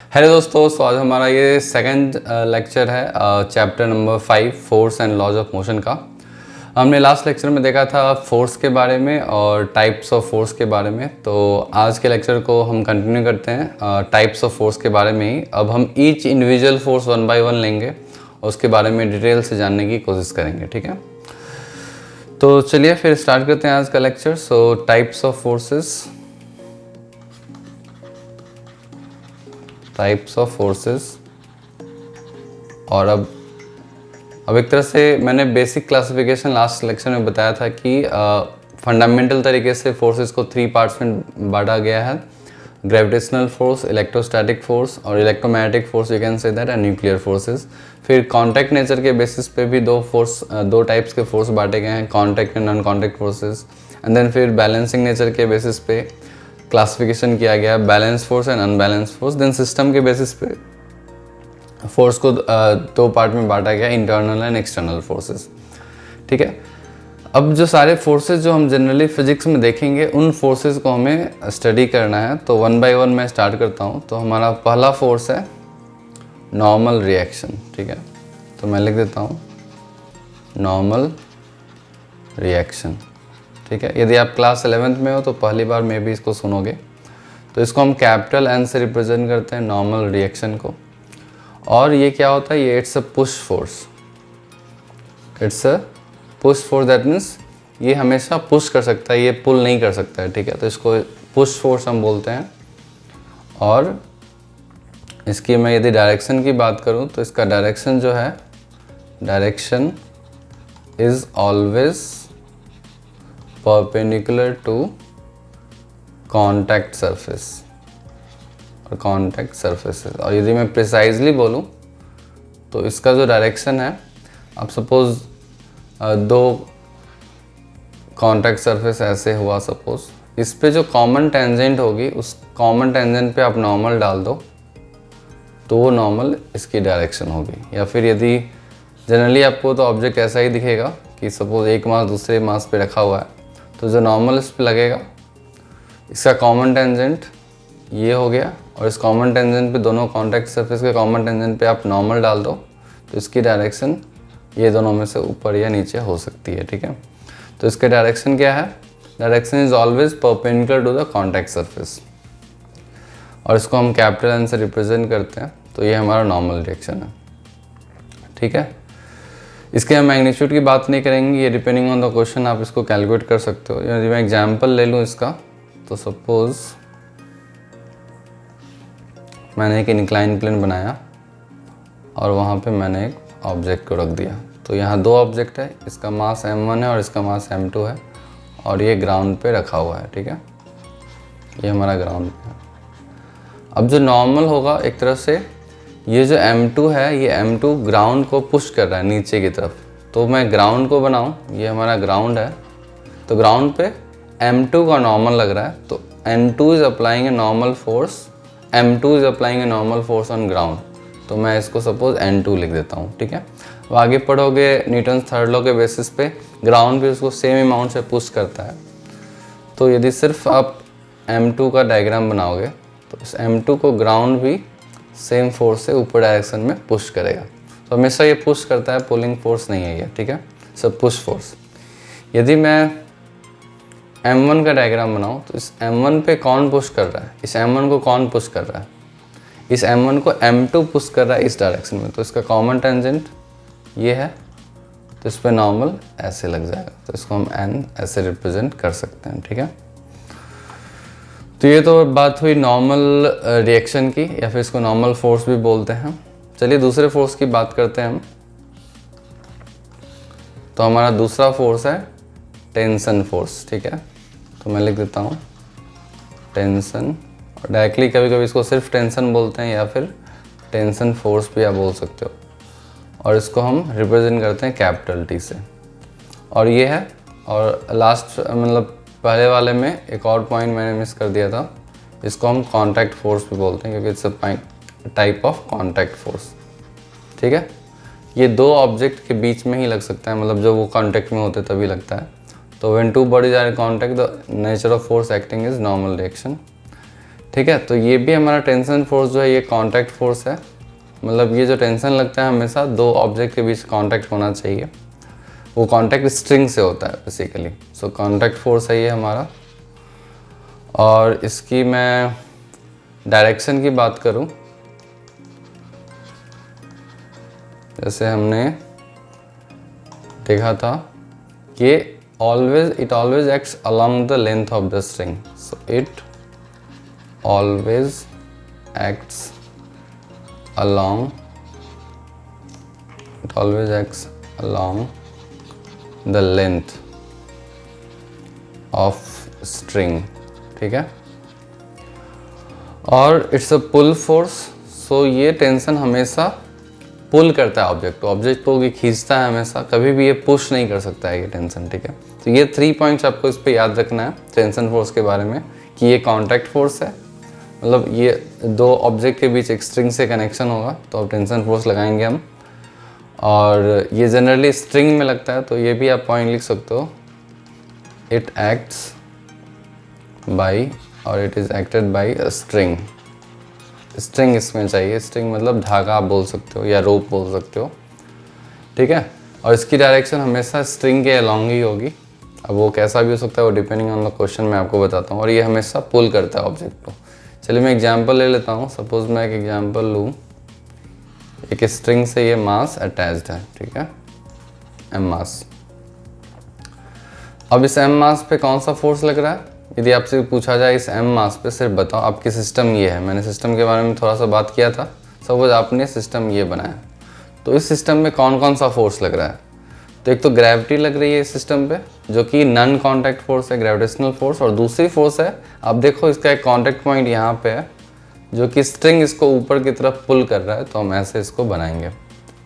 Hello दोस्तों, तो आज हमारा ये सेकंड लेक्चर है chapter number 5 force and laws of motion का। हमने लास्ट लेक्चर में देखा था फोर्स के बारे में और टाइप्स ऑफ फोर्स के बारे में। तो आज के लेक्चर को हम कंटिन्यू करते हैं टाइप्स ऑफ फोर्स के बारे में ही। अब हम each individual force one by one लेंगे और उसके बारे में डिटेल से जानने की कोशिश करेंगे, ठीक है। तो चलिए फिर स्टार्ट करते हैं आज का lecture. So types of forces, types of forces. और अब एक तरह से मैंने बेसिक क्लासिफिकेशन लास्ट लेक्चर में बताया था कि फंडामेंटल तरीके से फोर्सेस को 3 पार्ट्स में बांटा गया है: ग्रेविटेशनल फोर्स, इलेक्ट्रोस्टैटिक फोर्स और electromagnetic force, you can say that, and nuclear forces. फिर कॉन्टैक्ट नेचर के बेसिस पे भी दो टाइप्स के फोर्स बांटे गए हैं, contact and non contact forces. And then फिर बैलेंसिंग नेचर के बेसिस पे क्लासिफिकेशन किया गया, balance force and unbalance force. Then system के बेसिस पे फोर्स को 2 पार्ट में बांटा गया, इंटरनल एंड एक्सटर्नल फोर्सेस, ठीक है। अब जो सारे फोर्सेस जो हम जनरली फिजिक्स में देखेंगे उन फोर्सेस को हमें स्टडी करना है। तो वन बाय वन मैं स्टार्ट करता हूँ। तो हमारा पहला फोर्स है नॉर्मल रिएक्शन, ठीक है। तो मैं लिख देता हूँ नॉर्मल रिएक्शन, ठीक है। यदि आप क्लास 11th में हो तो पहली बार में भी इसको सुनोगे। तो इसको हम कैपिटल एन से रिप्रेजेंट करते हैं, नॉर्मल रिएक्शन को। और ये क्या होता है, ये it's a push force, it's a push force. That means ये हमेशा पुश कर सकता है, ये पुल नहीं कर सकता है, ठीक है। तो इसको पुश फोर्स हम बोलते हैं। और इसकी मैं यदि डायरेक्शन की बात करूँ तो इसका डायरेक्शन जो है, direction is always perpendicular to contact surface और कॉन्टैक्ट सरफेसेस। और यदि मैं प्रिसाइजली बोलूँ तो इसका जो डायरेक्शन है, अब सपोज 2 कॉन्टैक्ट सरफेस ऐसे हुआ, सपोज इस पे जो कॉमन टेंजेंट होगी उस कॉमन टेंजेंट पे आप नॉर्मल डाल दो तो वो नॉर्मल इसकी डायरेक्शन होगी। या फिर यदि जनरली आपको तो ऑब्जेक्ट ऐसा ही दिखेगा कि सपोज एक मास दूसरे मास पे रखा हुआ है, तो जो नॉर्मल इस पे लगेगा, इसका कॉमन टेंजेंट ये हो गया और इस कॉमन टेंजेंट पे, दोनों कॉन्टैक्ट सरफेस के कॉमन टेंजेंट पे आप नॉर्मल डाल दो तो इसकी डायरेक्शन ये दोनों में से ऊपर या नीचे हो सकती है, ठीक है। तो इसका डायरेक्शन क्या है, direction is always perpendicular to the contact surface. और इसको हम कैपिटल एन से रिप्रेजेंट करते हैं। तो ये हमारा नॉर्मल रिएक्शन है, ठीक है। इसके हम मैग्नीट्यूड की बात नहीं करेंगे, ये डिपेंडिंग ऑन द क्वेश्चन आप इसको कैलकुलेट कर सकते हो। यदि मैं एग्जांपल ले लूँ इसका, तो सपोज मैंने एक इंक्लाइन प्लेन बनाया और वहाँ पे मैंने एक ऑब्जेक्ट को रख दिया। तो यहाँ 2 ऑब्जेक्ट है, इसका मास m1 है और इसका मास m2 है और ये ग्राउंड पे रखा हुआ है, ठीक है। ये हमारा ग्राउंड पे है। अब जो नॉर्मल होगा, एक तरह से ये जो m2 है, ये m2 ग्राउंड को पुश कर रहा है नीचे की तरफ। तो मैं ग्राउंड को बनाऊं, ये हमारा ग्राउंड है, तो ग्राउंड पे m2 का नॉर्मल लग रहा है। तो n2 is applying a normal force, m2 is applying a normal force on ground. तो मैं इसको सपोज n2 लिख देता हूँ, ठीक है। अब आगे पढ़ोगे न्यूटन थर्ड लॉ के बेसिस पे ग्राउंड भी उसको सेम अमाउंट से पुश करता है। तो यदि सिर्फ आप m2 का डायग्राम बनाओगे तो इस m2 को ग्राउंड भी सेम फोर्स से ऊपर डायरेक्शन में पुश करेगा। तो हमेशा ये पुश करता है, पुलिंग फोर्स नहीं है ये, ठीक है, सब पुश फोर्स। यदि मैं m1 का डायग्राम बनाऊं तो इस m1 पे कौन पुश कर रहा है, इस m1 को कौन पुश कर रहा है, इस m1 को m2 पुश कर रहा है इस डायरेक्शन में। तो इसका कॉमन टेंजेंट ये है, तो इस पर नॉर्मल ऐसे लग जाएगा। तो इसको हम n ऐसे रिप्रेजेंट कर सकते हैं, ठीक है। तो ये तो बात हुई नॉर्मल रिएक्शन की, या फिर इसको नॉर्मल फोर्स भी बोलते हैं। चलिए दूसरे फोर्स की बात करते हैं हम। तो हमारा दूसरा फोर्स है टेंशन फोर्स, ठीक है। तो मैं लिख देता हूँ टेंशन, और डायरेक्टली कभी कभी इसको सिर्फ टेंशन बोलते हैं या फिर टेंशन फोर्स भी आप बोल सकते हो। और इसको हम रिप्रेजेंट करते हैं कैपिटल T से। और ये है, और लास्ट मतलब पहले वाले में एक और पॉइंट मैंने मिस कर दिया था, इसको हम कॉन्टैक्ट फोर्स भी बोलते हैं क्योंकि it's a type of contact force, ठीक है। ये 2 ऑब्जेक्ट के बीच में ही लग सकता है, मतलब जब वो कॉन्टैक्ट में होते तभी लगता है। तो when 2 bodies are in contact the nature of force acting is normal reaction. ठीक है। तो ये भी हमारा टेंशन फोर्स जो है ये कांटेक्ट फोर्स है, मतलब ये जो टेंशन लगता है हमेशा दो ऑब्जेक्ट के बीच कांटेक्ट होना चाहिए, वो कांटेक्ट स्ट्रिंग से होता है बेसिकली। सो कांटेक्ट फोर्स है ये हमारा। और इसकी मैं डायरेक्शन की बात करूं, जैसे हमने देखा था कि it always acts along the length of the string. So it always acts along the length of string, ठीक है। और इट्स अ पुल फोर्स, सो ये टेंशन हमेशा पुल करता है ऑब्जेक्ट को ये खींचता है हमेशा, कभी भी ये पुश नहीं कर सकता है ये टेंशन, ठीक है। तो ये 3 पॉइंट्स आपको इस पे याद रखना है टेंशन फोर्स के बारे में, कि ये कांटेक्ट फोर्स है, मतलब ये दो ऑब्जेक्ट के बीच एक स्ट्रिंग से कनेक्शन होगा तो अब टेंशन फोर्स लगाएंगे हम, और ये जनरली स्ट्रिंग में लगता है, तो ये भी आप पॉइंट लिख सकते हो, इट एक्ट्स बाई और it is acted by a string. String इसमें चाहिए, स्ट्रिंग मतलब धागा आप बोल सकते हो या रोप बोल सकते हो, ठीक है। और इसकी डायरेक्शन हमेशा स्ट्रिंग के अलॉन्ग ही होगी, अब वो कैसा भी हो सकता है वो डिपेंडिंग ऑन द क्वेश्चन मैं आपको बताता हूँ। और ये हमेशा पुल करता है ऑब्जेक्ट को। चलिए मैं एग्जांपल ले लेता हूँ, सपोज मैं एक एग्जांपल लूँ, एक स्ट्रिंग से ये मास अटैच्ड है, ठीक है, एम मास। अब इस एम मास पे कौन सा फोर्स लग रहा है, यदि आपसे पूछा जाए इस एम मास पे सिर्फ बताओ आपकी सिस्टम ये है, मैंने सिस्टम के बारे में थोड़ा सा बात किया था, सपोज आपने सिस्टम ये बनाया, तो इस सिस्टम में कौन कौन सा फोर्स लग रहा है, तो एक तो ग्रेविटी लग रही है इस सिस्टम पे जो कि नॉन कॉन्टैक्ट फोर्स है, ग्रेविटेशनल फोर्स, और दूसरी फोर्स है, आप देखो इसका एक कॉन्टैक्ट पॉइंट यहाँ पे है जो कि स्ट्रिंग इसको ऊपर की तरफ पुल कर रहा है, तो हम ऐसे इसको बनाएंगे,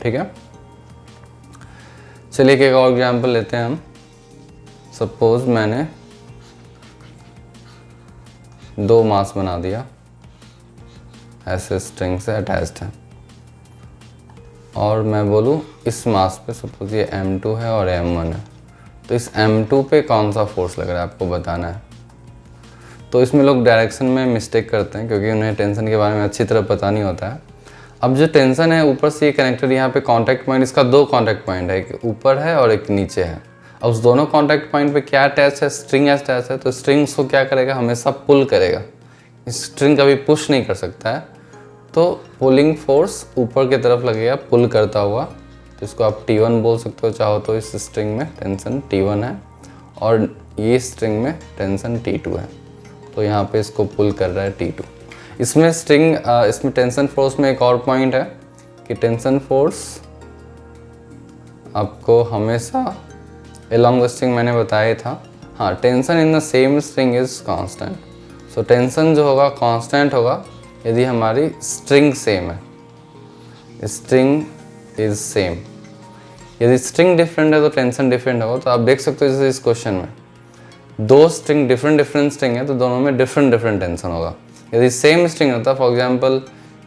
ठीक है। चलिए एक और एग्जाम्पल लेते हैं हम, सपोज मैंने 2 मास बना दिया ऐसे स्ट्रिंग से अटैच्ड है, और मैं बोलूँ इस मास पे सपोज ये M2 है और M1 है, तो इस M2 पे कौन सा फोर्स लग रहा है आपको बताना है। तो इसमें लोग डायरेक्शन में मिस्टेक करते हैं क्योंकि उन्हें टेंशन के बारे में अच्छी तरह पता नहीं होता है। अब जो टेंशन है ऊपर से ये कनेक्टेड, यहाँ पे कॉन्टैक्ट पॉइंट, इसका 2 कॉन्टैक्ट पॉइंट है, एक ऊपर है और एक नीचे है। अब उस दोनों कॉन्टैक्ट पॉइंट पे क्या अटैच है, स्ट्रिंग अटैच है, तो स्ट्रिंग उसको क्या करेगा, हमेशा पुल करेगा, स्ट्रिंग कभी पुश नहीं कर सकता है, तो पुलिंग फोर्स ऊपर की तरफ लगेगा पुल करता हुआ, तो इसको आप T1 बोल सकते हो चाहो तो। इस स्ट्रिंग में टेंशन T1 है और ये स्ट्रिंग में टेंशन T2 है, तो यहाँ पे इसको पुल कर रहा है T2। इसमें टेंशन फोर्स में एक और पॉइंट है कि टेंशन फोर्स आपको हमेशा along the string मैंने बताया था, हाँ, tension in the same string is constant. So tension जो होगा कांस्टेंट होगा यदि हमारी स्ट्रिंग सेम है, स्ट्रिंग इज सेम। यदि स्ट्रिंग डिफरेंट है तो टेंशन डिफरेंट होगा। तो आप देख सकते हो जैसे इस क्वेश्चन में 2 स्ट्रिंग डिफरेंट स्ट्रिंग है तो दोनों में डिफरेंट टेंशन होगा। यदि सेम स्ट्रिंग होता, फॉर एग्जांपल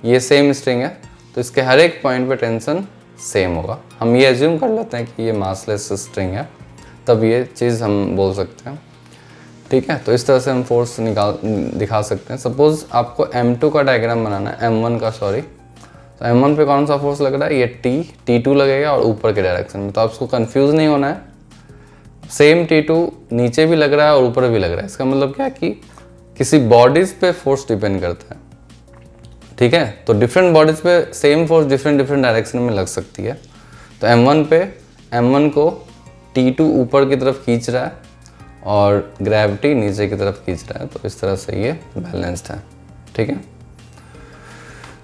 ये सेम स्ट्रिंग है, तो इसके हर एक पॉइंट पे टेंशन सेम होगा। हम ये एज्यूम कर लेते हैं कि ये मासलेस स्ट्रिंग है, तब ये चीज़ हम बोल सकते हैं, ठीक है। तो इस तरह से हम फोर्स दिखा सकते हैं। सपोज आपको M2 का डायग्राम बनाना है, M1 का सॉरी, तो M1 पे कौन सा फोर्स लग रहा है, ये T2 लगेगा और ऊपर के डायरेक्शन में, तो आपको कंफ्यूज नहीं होना है। सेम T2 नीचे भी लग रहा है और ऊपर भी लग रहा है, इसका मतलब क्या है कि किसी बॉडीज पे फोर्स डिपेंड करता है, ठीक है। तो डिफरेंट बॉडीज पे सेम फोर्स डिफरेंट डायरेक्शन में लग सकती है। तो M1 को T2 ऊपर की तरफ खींच रहा है और ग्रेविटी नीचे की तरफ खींच रहा है, तो इस तरह से ये बैलेंस्ड है, ठीक है।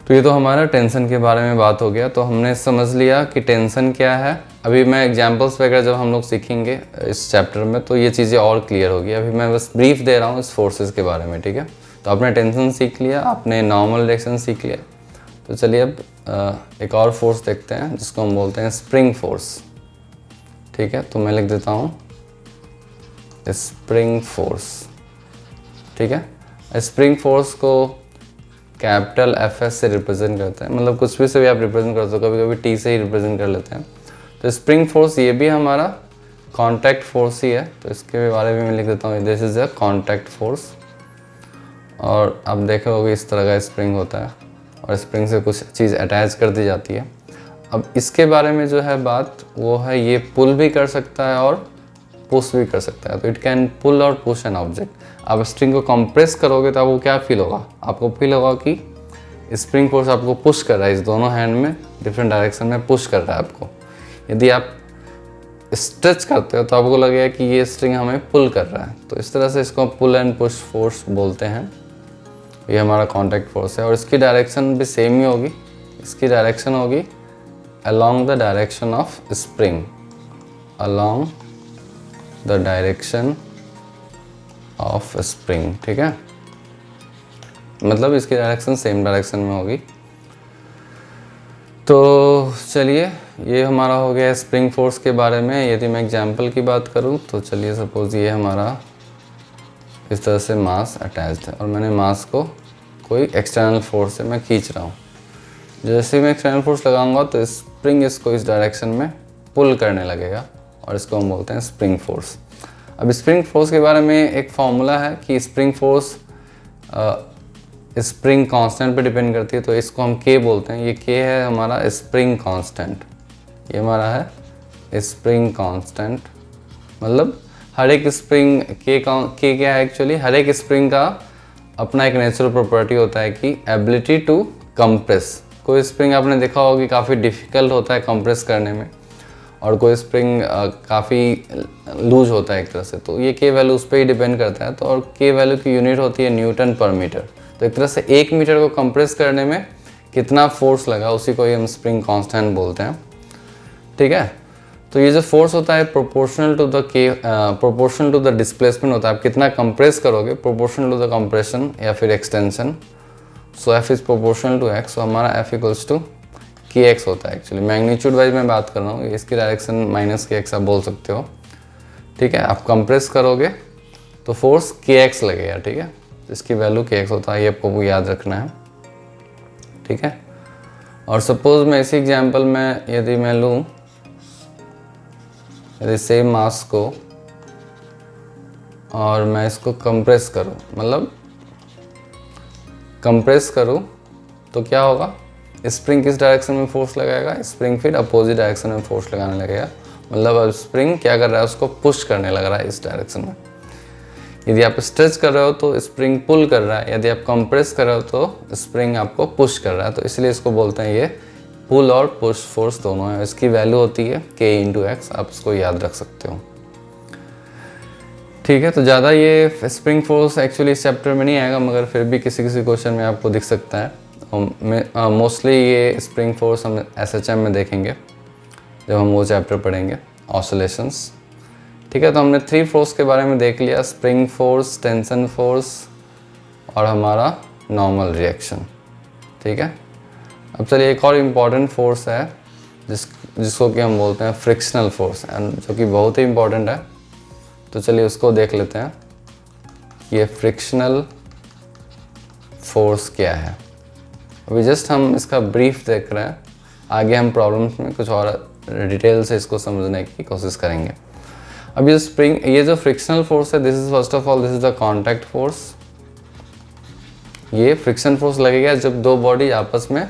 तो ये तो हमारा टेंशन के बारे में बात हो गया। तो हमने समझ लिया कि टेंशन क्या है। अभी मैं एग्जांपल्स वगैरह जब हम लोग सीखेंगे इस चैप्टर में तो ये चीज़ें और क्लियर होगी। अभी मैं बस ब्रीफ दे रहा हूँ इस फोर्सेस के बारे में, ठीक है। तो आपने टेंशन सीख लिया, आपने नॉर्मल डायरेक्शन सीख लिया। तो चलिए अब एक और फोर्स देखते हैं जिसको हम बोलते हैं स्प्रिंग फोर्स, ठीक है। तो मैं लिख देता हूँ स्प्रिंग फोर्स, ठीक है। स्प्रिंग फोर्स को कैपिटल FS से रिप्रेजेंट करते हैं, मतलब कुछ भी से भी आप रिप्रेजेंट कर सकते हो, कभी कभी T से ही रिप्रेजेंट कर लेते हैं। तो स्प्रिंग फोर्स ये भी हमारा कॉन्टैक्ट फोर्स ही है, तो इसके बारे में मैं लिख देता हूँ this is a contact force. और आप देखे होगे इस तरह का स्प्रिंग होता है और स्प्रिंग से कुछ चीज़ अटैच कर दी जाती है। अब इसके बारे में जो है बात वो है, ये पुल भी कर सकता है और पुश भी कर सकता है। तो इट कैन पुल और पुश एन ऑब्जेक्ट। आप स्प्रिंग को कंप्रेस करोगे तो आपको क्या फील होगा? आपको फील होगा कि स्प्रिंग फोर्स आपको पुश कर रहा है, इस दोनों हैंड में डिफरेंट डायरेक्शन में पुश कर रहा है आपको। यदि आप स्ट्रेच करते हो तो आपको लगेगा कि ये स्ट्रिंग हमें पुल कर रहा है। तो इस तरह से इसको पुल एंड पुश फोर्स बोलते हैं। ये हमारा कॉन्टैक्ट फोर्स है और इसकी डायरेक्शन भी सेम ही होगी। इसकी डायरेक्शन होगी along the direction of spring, along the direction of spring, ठीक है, मतलब इसकी डायरेक्शन सेम डायरेक्शन में होगी। तो चलिए, ये हमारा हो गया स्प्रिंग फोर्स के बारे में। यदि मैं एग्जांपल की बात करूँ तो चलिए, सपोज ये हमारा इस तरह से मास अटैच्ड है और मैंने मास को कोई एक्सटर्नल फोर्स से मैं खींच रहा हूँ। जैसे मैं एक्सटर्नल फोर्स लगाऊंगा तो स्प्रिंग इसको इस डायरेक्शन में पुल करने लगेगा और इसको हम बोलते हैं स्प्रिंग फोर्स। अब स्प्रिंग फोर्स के बारे में एक फॉर्मूला है कि स्प्रिंग फोर्स स्प्रिंग कांस्टेंट पे डिपेंड करती है, तो इसको हम के बोलते हैं। ये के है हमारा स्प्रिंग कांस्टेंट, ये हमारा है स्प्रिंग कांस्टेंट। मतलब हर एक स्प्रिंग के क्या है एक्चुअली, हर एक स्प्रिंग का अपना एक नेचुरल प्रॉपर्टी होता है कि एबिलिटी टू कंप्रेस। कोई स्प्रिंग आपने देखा होगा कि काफ़ी डिफ़िकल्ट होता है कंप्रेस करने में और कोई स्प्रिंग काफ़ी लूज होता है एक तरह से। तो ये के वैल्यू उस पर ही डिपेंड करता है। तो और के वैल्यू की यूनिट होती है न्यूटन पर मीटर। तो एक तरह से 1 मीटर को कंप्रेस करने में कितना फोर्स लगा, उसी को ही हम स्प्रिंग कांस्टेंट बोलते हैं, ठीक है। तो ये जो फोर्स होता है प्रोपोर्शनल टू द डिस्प्लेसमेंट होता है। आप कितना कंप्रेस करोगे प्रोपोर्शनल टू द कंप्रेशन या फिर extension. So f is proportional to x. So हमारा f equals to k x होता है। एक्चुअली मैग्नीट्यूड वाइज मैं बात कर रहा हूँ, इसकी डायरेक्शन माइनस के एक्स आप बोल सकते हो, ठीक है। आप कंप्रेस करोगे तो फोर्स के एक्स लगेगा, ठीक है। इसकी वैल्यू के एक्स होता है, ये आपको याद रखना है, ठीक है। और सपोज मैं इसी एग्जाम्पल में यदि मैं लूँ, यदि सेम मास को और मैं इसको कंप्रेस करूँ, मतलब कंप्रेस करूँ तो क्या होगा, स्प्रिंग किस डायरेक्शन में फोर्स लगाएगा, स्प्रिंग फिर अपोजिट डायरेक्शन में फोर्स लगाने लगेगा। मतलब अब स्प्रिंग क्या कर रहा है, उसको पुश करने लग रहा है इस डायरेक्शन में। यदि आप स्ट्रेच कर रहे हो तो स्प्रिंग पुल कर रहा है, यदि आप कंप्रेस कर रहे हो तो स्प्रिंग आपको पुश कर रहा है। तो इसलिए इसको बोलते हैं ये पुल और पुश फोर्स दोनों है। इसकी वैल्यू होती है के इंटू एक्स, आप इसको याद रख सकते हो, ठीक है। तो ज़्यादा ये स्प्रिंग फोर्स एक्चुअली इस चैप्टर में नहीं आएगा, मगर फिर भी किसी किसी क्वेश्चन में आपको दिख सकता है। मोस्टली ये स्प्रिंग फोर्स हम एसएचएम में देखेंगे जब हम वो चैप्टर पढ़ेंगे, ऑसिलेशंस, ठीक है। तो हमने 3 फोर्स के बारे में देख लिया, स्प्रिंग फोर्स, टेंशन फोर्स और हमारा नॉर्मल रिएक्शन, ठीक है। अब चलिए एक और इम्पॉर्टेंट फोर्स है जिसको कि हम बोलते हैं फ्रिक्शनल फोर्स, जो कि बहुत ही इम्पॉर्टेंट है। तो चलिए उसको देख लेते हैं, ये फ्रिक्शनल फोर्स क्या है। अभी जस्ट हम इसका ब्रीफ देख रहे हैं, आगे हम प्रॉब्लम्स में कुछ और डिटेल से इसको समझने की कोशिश करेंगे। अब ये जो फ्रिक्शनल फोर्स है, this is first of all this is the contact force. ये फ्रिक्शन फोर्स लगेगा जब दो बॉडी आपस में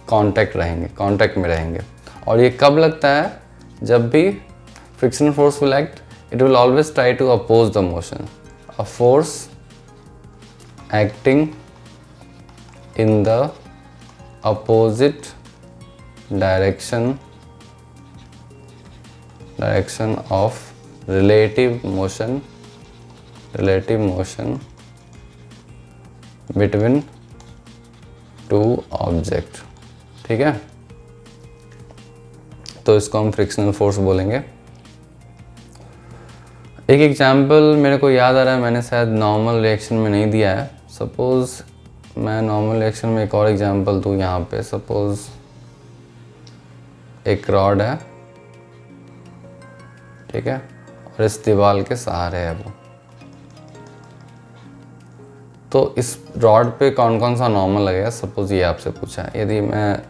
कांटेक्ट में रहेंगे। और ये कब लगता है, जब भी friction force will act, it will always try to oppose the motion. A force acting in the opposite direction of relative motion between two object, ठीक है। तो इसको हम फ्रिक्शनल फोर्स बोलेंगे। एक एग्जाम्पल मेरे को याद आ रहा है, मैंने शायद नॉर्मल रिएक्शन में नहीं दिया है। सपोज़ मैं नॉर्मल रिएक्शन में एक और एग्जाम्पल दूँ यहाँ पे। सपोज़ एक रॉड है, ठीक है, और इस दीवार के सहारे है वो। तो इस रॉड पे कौन कौन सा नॉर्मल लगेगा, सपोज़ ये आपसे पूछा है। यदि मैं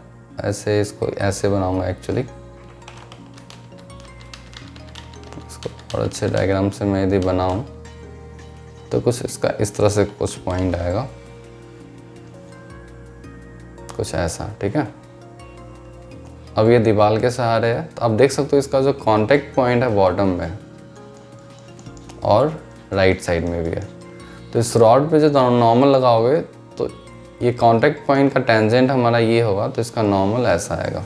ऐसे इसको ऐसे बनाऊँगा, एक्चुअली और अच्छे डायग्राम से मैं यदि बनाऊं तो कुछ इसका इस तरह से कुछ पॉइंट आएगा। कुछ ऐसा, ठीक है। अब ये दीवार के सहारे है, तो आप देख सकते हो इसका जो कांटेक्ट पॉइंट है बॉटम में और राइट साइड में भी है। तो इस रॉड पे जो नॉर्मल लगाओगे तो ये कांटेक्ट पॉइंट का टेंजेंट हमारा ये होगा, तो इसका नॉर्मल ऐसा आएगा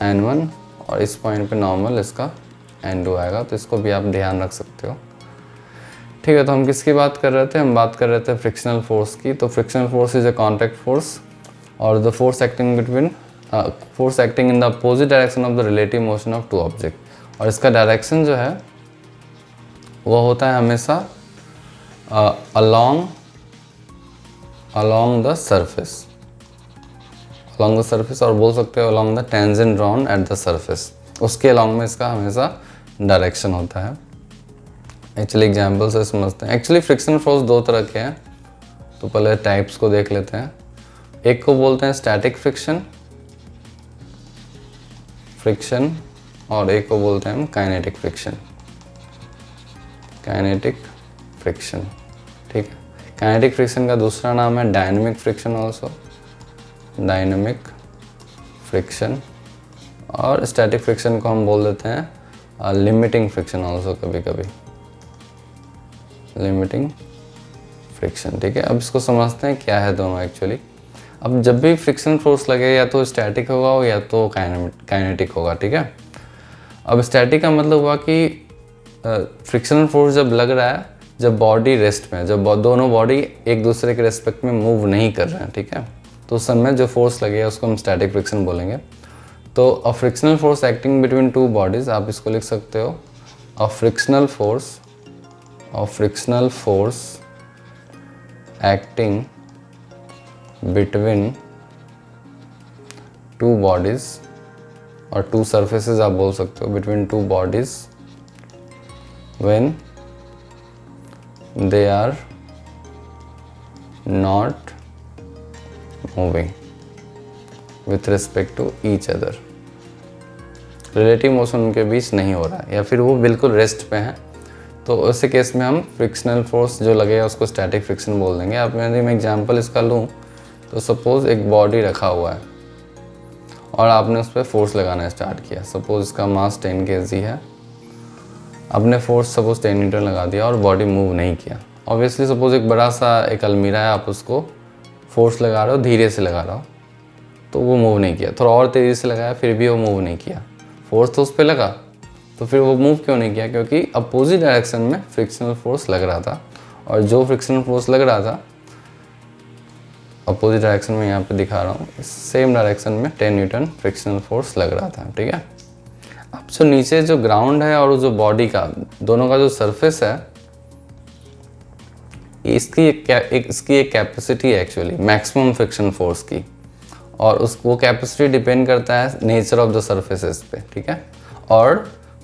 N1, और इस पॉइंट पे नॉर्मल इसका N2 आएगा। तो इसको भी आप ध्यान रख सकते हो, ठीक है। तो हम किसकी बात कर रहे थे? हम बात कर रहे थे फ्रिक्शनल फोर्स की। तो frictional force is a contact force और the force acting in the opposite direction of the relative motion of two object. और इसका डायरेक्शन जो है वो होता है हमेशा along the surface, और बोल सकते हो along the tangent drawn at the surface, उसके along में इसका हमेशा डायरेक्शन होता है। एक्चुअली एग्जाम्पल से समझते हैं। एक्चुअली फ्रिक्शनल फोर्स दो तरह के हैं, तो पहले टाइप्स को देख लेते हैं। एक को बोलते हैं स्टैटिक फ्रिक्शन और एक को बोलते हैं हम काइनेटिक फ्रिक्शन, ठीक है। काइनेटिक फ्रिक्शन का दूसरा नाम है डायनेमिक फ्रिक्शन और स्टैटिक फ्रिक्शन को हम बोल देते हैं लिमिटिंग फ्रिक्शन ऑल्सो, कभी लिमिटिंग फ्रिक्शन, ठीक है। अब इसको समझते हैं क्या है दोनों एक्चुअली। अब जब भी फ्रिक्शन फोर्स लगे या तो स्टैटिक होगा या तो काइनेटिक होगा, ठीक है। अब स्टैटिक का मतलब हुआ कि फ्रिक्शनल फोर्स जब लग रहा है जब बॉडी रेस्ट में, जब दोनों बॉडी एक दूसरे के रेस्पेक्ट में मूव नहीं कर रहे हैं, ठीक है, तो उस समय जो फोर्स लगेगा उसको हम स्टैटिक फ्रिक्शन बोलेंगे। तो अ frictional force acting between two bodies, आप इसको लिख सकते हो अ frictional force acting between two bodies और टू सर्फेसेस, आप बोल सकते हो between two bodies when they are not moving with respect to each other। Relative motion उनके बीच नहीं हो रहा है या फिर वो बिल्कुल रेस्ट पे हैं, तो ऐसे केस में हम फ्रिक्शनल फोर्स जो लगेगा उसको स्टैटिक फ्रिक्शन बोल देंगे। आप यदि मैं एग्जांपल इसका लूँ तो सपोज़ एक बॉडी रखा हुआ है और आपने उस पर फोर्स लगाना स्टार्ट किया। सपोज़ इसका मास 10 kg है, आपने फोर्स सपोज 10 न्यूटन लगा दिया और बॉडी मूव नहीं किया। ऑब्वियसली सपोज एक बड़ा सा एक अलमीरा है, आप उसको फोर्स लगा रहे हो, धीरे से लगा रहे हो, तो वो मूव नहीं किया। थोड़ा और तेज़ी से लगाया फिर भी वो मूव नहीं किया। फोर्स तो उस पर लगा, तो फिर वो मूव क्यों नहीं किया? क्योंकि अपोजिट डायरेक्शन में फ्रिक्शनल फोर्स लग रहा था, और जो फ्रिक्शनल फोर्स लग रहा था अपोजिट डायरेक्शन में, यहाँ पे दिखा रहा हूँ, सेम डायरेक्शन में 10 न्यूटन फ्रिक्शनल फोर्स लग रहा था, ठीक है। अब जो नीचे जो ग्राउंड है और जो बॉडी का दोनों का जो सरफेस है, इसकी एक कैपेसिटी है एक्चुअली मैक्सिमम फ्रिक्शन फोर्स की, और वो कैपेसिटी डिपेंड करता है नेचर ऑफ द सरफेसेस पे, ठीक है, और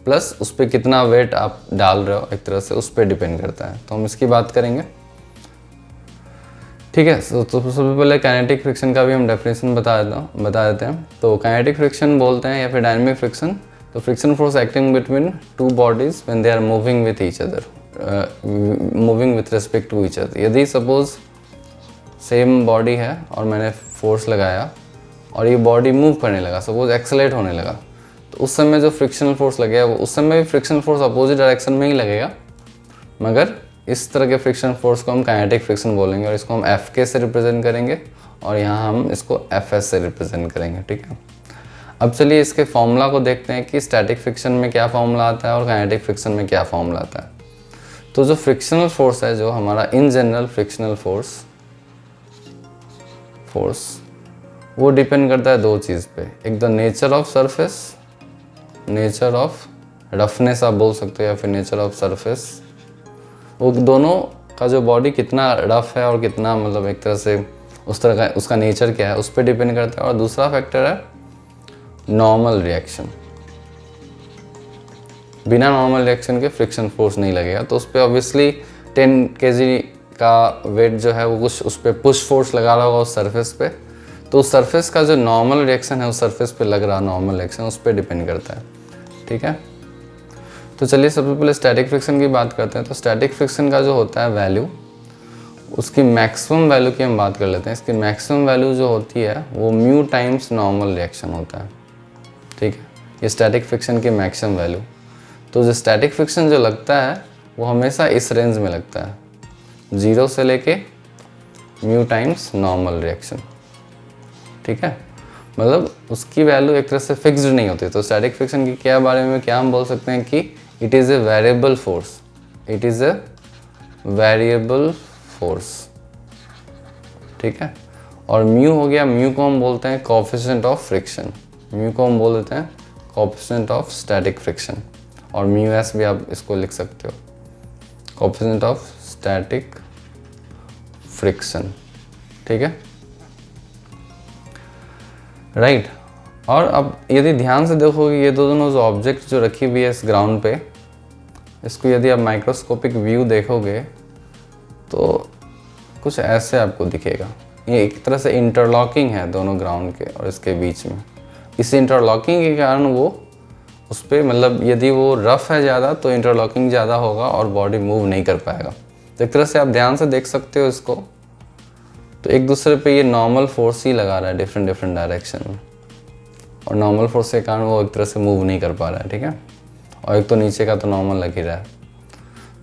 प्लस उस पर कितना वेट आप डाल रहे हो, एक तरह से उस पर डिपेंड करता है। तो हम इसकी बात करेंगे, ठीक है। तो सबसे पहले काइनेटिक फ्रिक्शन का भी हम डेफिनेशन बता देते हैं। तो काइनेटिक फ्रिक्शन बोलते हैं या फिर डायनेमिक फ्रिक्शन, तो friction force acting between two bodies when they are moving with each other, moving with respect to each other. यदि सपोज सेम बॉडी है और मैंने फोर्स लगाया और ये बॉडी मूव करने लगा, सपोज एक्सेलरेट होने लगा, तो उस समय जो फ्रिक्शनल फोर्स लगेगा वो उस समय भी फ्रिक्शनल फोर्स अपोजिट डायरेक्शन में ही लगेगा, मगर इस तरह के फ्रिक्शन फोर्स को हम काइनेटिक फ्रिक्शन बोलेंगे और इसको हम Fk से रिप्रेजेंट करेंगे और यहाँ हम इसको Fs से रिप्रेजेंट करेंगे, ठीक है। अब चलिए इसके फॉर्मूला को देखते हैं कि स्टैटिक फ्रिक्शन में क्या फॉर्मूला आता है और काइनेटिक फ्रिक्शन में क्या फॉर्मूला आता है। तो जो फ्रिक्शनल फोर्स है, जो हमारा इन जनरल फ्रिक्शनल फोर्स वो डिपेंड करता है दो चीज़ पे, एक the nature of surface, nature of roughness आप बोल सकते हो, या फिर नेचर ऑफ सरफेस। वो दोनों का जो बॉडी कितना रफ है और कितना मतलब एक तरह से उस तरह का उसका नेचर क्या है उस पर डिपेंड करता है। और दूसरा फैक्टर है नॉर्मल रिएक्शन। बिना नॉर्मल रिएक्शन के फ्रिक्शन फोर्स नहीं लगेगा, तो उस पर ऑब्वियसली 10 kg का वेट जो है वो कुछ उस पर पुश फोर्स लगा रहा होगा उस सरफेस पे, तो उस सरफेस का जो नॉर्मल रिएक्शन है उस सरफेस पे लग रहा नॉर्मल रिएक्शन उस पर डिपेंड करता है, ठीक है। तो चलिए सबसे पहले स्टैटिक फ्रिक्शन की बात करते हैं। तो स्टैटिक फ्रिक्शन का जो होता है वैल्यू, उसकी मैक्सिमम वैल्यू की हम बात कर लेते हैं। इसकी मैक्सिमम वैल्यू जो होती है वो म्यू टाइम्स नॉर्मल रिएक्शन होता है, ठीक है। ये स्टैटिक फ्रिक्शन की मैक्सिमम वैल्यू। तो जो स्टैटिक फ्रिक्शन जो लगता है वो हमेशा इस रेंज में लगता है, 0 से लेके म्यू टाइम्स नॉर्मल रिएक्शन, ठीक है। मतलब उसकी वैल्यू एक तरह से फिक्स्ड नहीं होती। तो स्टैटिक फ्रिक्शन की क्या बारे में क्या हम बोल सकते हैं कि it is a variable force, it is a variable force, ठीक है। और म्यू हो गया, म्यू को हम बोलते हैं कोएफिशिएंट ऑफ फ्रिक्शन, म्यू को हम बोल देते हैं कोएफिशिएंट ऑफ स्टैटिक फ्रिक्शन, और म्यू एस भी आप इसको लिख सकते हो, कोएफिशिएंट ऑफ स्टैटिक फ्रिक्शन, ठीक है, राइट। और अब यदि ध्यान से देखोगे ये दोनों जो ऑब्जेक्ट जो रखी हुई है इस ग्राउंड पे, इसको यदि आप माइक्रोस्कोपिक व्यू देखोगे तो कुछ ऐसे आपको दिखेगा। ये एक तरह से इंटरलॉकिंग है दोनों ग्राउंड के और इसके बीच में। इस इंटरलॉकिंग के कारण वो उस पर मतलब यदि वो रफ है ज़्यादा तो इंटरलॉकिंग ज़्यादा होगा और बॉडी मूव नहीं कर पाएगा। तो एक तरह से आप ध्यान से देख सकते हो इसको, तो एक दूसरे पे ये नॉर्मल फोर्स ही लगा रहा है डिफरेंट डिफरेंट डायरेक्शन में, और नॉर्मल फोर्स के कारण वो एक तरह से मूव नहीं कर पा रहा है, ठीक है। और एक तो नीचे का तो नॉर्मल लग ही रहा है।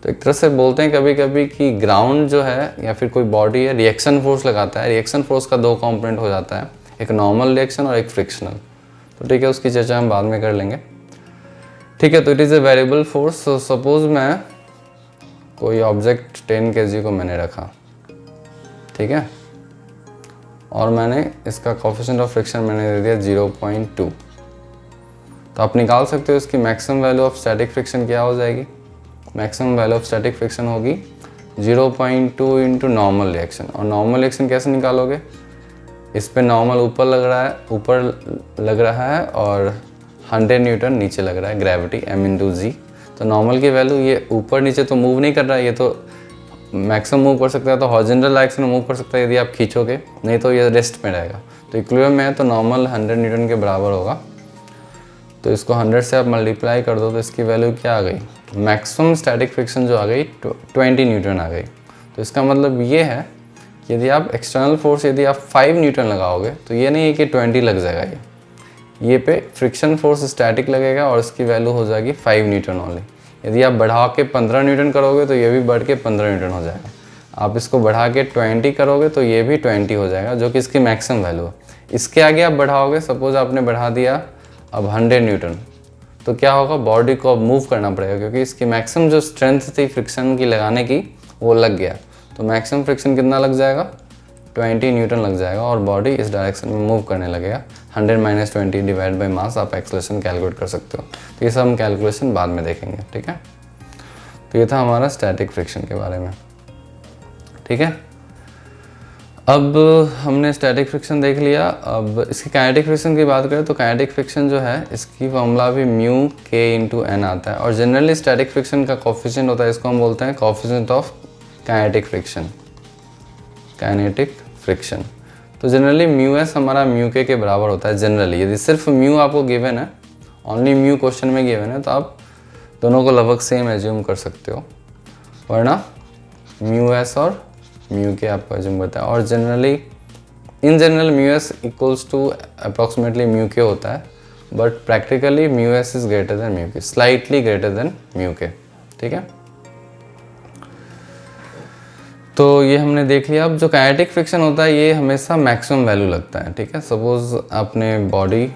तो एक तरह से बोलते हैं कभी कभी कि ग्राउंड जो है या फिर कोई बॉडी है रिएक्शन फोर्स लगाता है। रिएक्शन फोर्स का 2 कंपोनेंट हो जाता है, एक नॉर्मल रिएक्शन और एक फ्रिक्शनल। तो ठीक है, उसकी चर्चा हम बाद में कर लेंगे, ठीक है। तो it is a variable force. Suppose मैं कोई ऑब्जेक्ट 10 kg को मैंने रखा, ठीक है, और मैंने इसका कोएफिशिएंट ऑफ फ्रिक्शन मैंने दे दिया 0.2। तो आप निकाल सकते हो इसकी maximum value of static friction क्या हो जाएगी। Maximum value of static friction होगी 0.2 इंटू नॉर्मल रिएक्शन। और नॉर्मल रिएक्शन कैसे निकालोगे, इस पे नॉर्मल ऊपर लग रहा है और 100 न्यूटन नीचे लग रहा है, ग्रेविटी m/g। तो नॉर्मल की वैल्यू ये ऊपर नीचे तो मूव नहीं कर रहा है, ये तो मैक्सिमम मूव कर सकता है, तो हॉरिजॉन्टल डायरेक्शन में मूव कर सकता है यदि आप खींचोगे, नहीं तो ये रेस्ट में रहेगा। तो इक्विलिब्रियम में है तो नॉर्मल 100 न्यूटन के बराबर होगा। तो इसको 100 से आप मल्टीप्लाई कर दो तो इसकी वैल्यू क्या आ गई, मैक्सिमम स्टैटिक फ्रिक्शन जो आ गई 20 न्यूटन आ गई। तो इसका मतलब ये है कि यदि आप एक्सटर्नल फोर्स यदि आप 5 न्यूटन लगाओगे तो ये नहीं है कि 20 लग जाएगा, ये पे फ्रिक्शन फोर्स स्टैटिक लगेगा और इसकी वैल्यू हो जाएगी 5 न्यूटन ओनली। यदि आप बढ़ा के 15 न्यूटन करोगे तो ये भी बढ़ के 15 न्यूटन हो जाएगा। आप इसको बढ़ा के 20 करोगे तो ये भी 20 हो जाएगा, जो कि इसकी मैक्सिमम वैल्यू है। इसके आगे आप बढ़ाओगे, सपोज आपने बढ़ा दिया अब 100 न्यूटन, तो क्या होगा, बॉडी को अब मूव करना पड़ेगा क्योंकि इसकी मैक्सिमम जो स्ट्रेंथ थी फ्रिक्शन की लगाने की वो लग गया। तो मैक्सिमम फ्रिक्शन कितना लग जाएगा, 20 न्यूटन लग जाएगा और बॉडी इस डायरेक्शन में मूव करने लगेगा। 100 - 20 डिवाइड बाई मास आप एक्सेलरेशन कैलकुलेट कर सकते हो। तो ये सब हम कैलकुलेशन बाद में देखेंगे, ठीक है। तो ये था हमारा स्टैटिक फ्रिक्शन के बारे में, ठीक है। अब हमने स्टैटिक फ्रिक्शन देख लिया। अब इसकी काइनेटिक फ्रिक्शन की बात करें तो काइनेटिक फ्रिक्शन जो है इसकी फॉर्मूला भी म्यू के इंटू एन आता है, और जनरली स्टैटिक फ्रिक्शन का कोएफिशिएंट होता है, इसको हम बोलते हैं coefficient of kinetic friction, kinetic friction. तो जनरली म्यू एस हमारा म्यू के बराबर होता है जनरली। यदि सिर्फ म्यू आपको गिवन है, ओनली म्यू क्वेश्चन में गिवन है, तो आप दोनों को लगभग सेम एज्यूम कर सकते हो, वरना म्यू एस और म्यू के आपको एज्यूम करता है। और generally in general mu s equals to approximately mu k होता है, but practically mu s is greater than mu k, slightly greater than mu k, ठीक है। तो ये हमने देख लिया। अब जो काइनेटिक फ्रिक्शन होता है ये हमेशा मैक्सिमम वैल्यू लगता है, ठीक है। सपोज आपने बॉडी,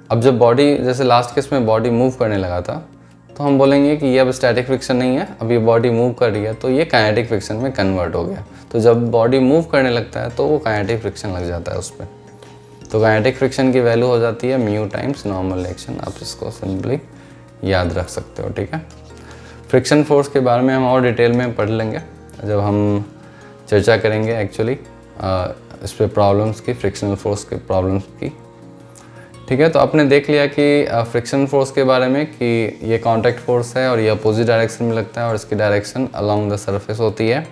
अब जब बॉडी जैसे लास्ट केस में बॉडी मूव करने लगा था तो हम बोलेंगे कि ये अब स्टैटिक फ्रिक्शन नहीं है, अब ये बॉडी मूव कर रही है तो ये काइनेटिक फ्रिक्शन में कन्वर्ट हो गया। तो जब बॉडी मूव करने लगता है तो वो काइनेटिक फ्रिक्शन लग जाता है उस पर। तो काइनेटिक फ्रिक्शन की वैल्यू हो जाती है म्यू टाइम्स नॉर्मल रिएक्शन। आप इसको सिंपली याद रख सकते हो, ठीक है। फ्रिक्शन फोर्स के बारे में हम और डिटेल में पढ़ लेंगे जब हम चर्चा करेंगे एक्चुअली इस पे प्रॉब्लम्स की, फ्रिक्शनल फोर्स के प्रॉब्लम्स की, ठीक है। तो आपने देख लिया कि फ्रिक्शन फोर्स के बारे में कि ये कांटेक्ट फोर्स है और ये अपोजिट डायरेक्शन में लगता है और इसकी डायरेक्शन अलोंग द सरफेस होती है,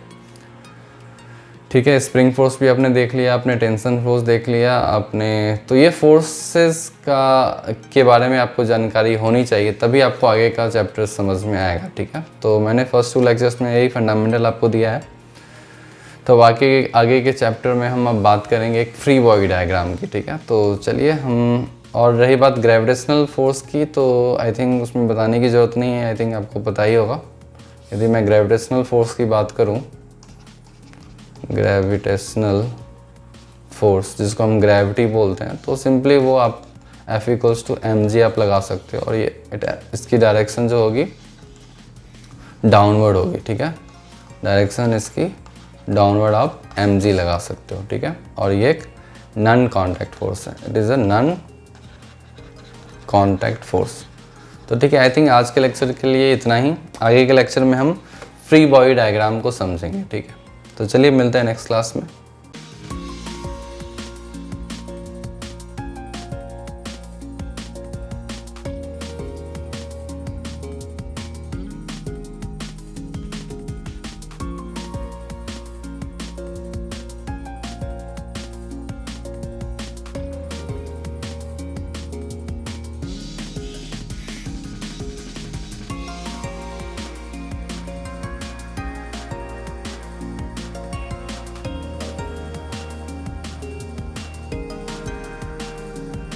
ठीक है। स्प्रिंग फोर्स भी आपने देख लिया, आपने टेंशन फोर्स देख लिया आपने। तो ये फोर्सेस के बारे में आपको जानकारी होनी चाहिए, तभी आपको आगे का चैप्टर समझ में आएगा, ठीक है। तो मैंने फर्स्ट 2 लेक्चर्स में यही फंडामेंटल आपको दिया है। तो बाकी आगे के चैप्टर में हम अब बात करेंगे एक फ्री बॉडी डायग्राम की, ठीक है। तो चलिए हम, और रही बात ग्रेविटेशनल फोर्स की, तो आई थिंक उसमें बताने की ज़रूरत नहीं है, आई थिंक आपको पता ही होगा। यदि मैं ग्रेविटेशनल फोर्स की बात करूं, ग्रेविटेशनल फोर्स जिसको हम ग्रेविटी बोलते हैं, तो सिंपली वो आप F=mg आप लगा सकते हो, और ये इसकी डायरेक्शन जो होगी डाउनवर्ड होगी, ठीक है। डायरेक्शन इसकी डाउनवर्ड आप mg लगा सकते हो, ठीक है। और ये एक नॉन कॉन्टैक्ट फोर्स है, it is a non contact force. तो ठीक है, आई थिंक आज के लेक्चर के लिए इतना ही। आगे के लेक्चर में हम फ्री बॉडी डायग्राम को समझेंगे, ठीक है। तो चलिए मिलते हैं नेक्स्ट क्लास में।